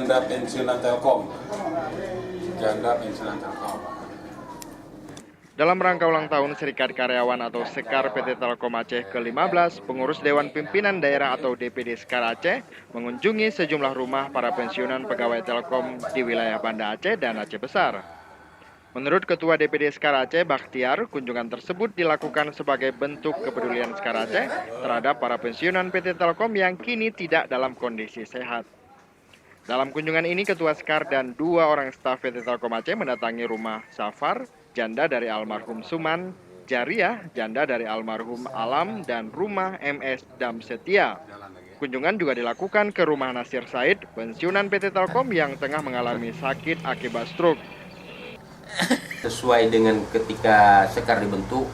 janda pensiunan Telkom. Janda pensiunan Telkom. Dalam rangka ulang tahun Serikat Karyawan atau Sekar PT Telkom Aceh ke-15, pengurus Dewan Pimpinan Daerah atau DPD Sekar Aceh mengunjungi sejumlah rumah para pensiunan pegawai Telkom di wilayah Banda Aceh dan Aceh Besar. Menurut Ketua DPD Sekar Aceh, Bakhtiar, kunjungan tersebut dilakukan sebagai bentuk kepedulian Sekar Aceh terhadap para pensiunan PT Telkom yang kini tidak dalam kondisi sehat. Dalam kunjungan ini, Ketua Sekar dan 2 orang staf PT Telkom Aceh mendatangi rumah Safar, janda dari almarhum Suman, Jariah, janda dari almarhum Alam, dan rumah MS Dam Setia. Kunjungan juga dilakukan ke rumah Nasir Said, pensiunan PT Telkom yang tengah mengalami sakit akibat stroke. Sesuai dengan ketika Sekar dibentuk,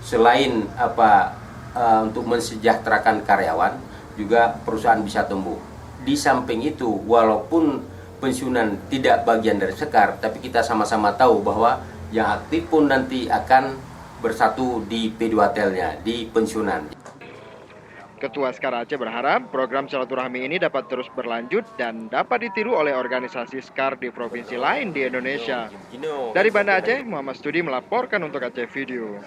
selain untuk mensejahterakan karyawan, juga perusahaan bisa tumbuh. Di samping itu, walaupun pensiunan tidak bagian dari Sekar, tapi kita sama-sama tahu bahwa yang aktif pun nanti akan bersatu di P2Tel-nya, di pensiunan. Ketua Sekar Aceh berharap program silaturahmi ini dapat terus berlanjut dan dapat ditiru oleh organisasi Sekar di provinsi lain di Indonesia. Dari Banda Aceh, Muhammad Studi melaporkan untuk Aceh Video.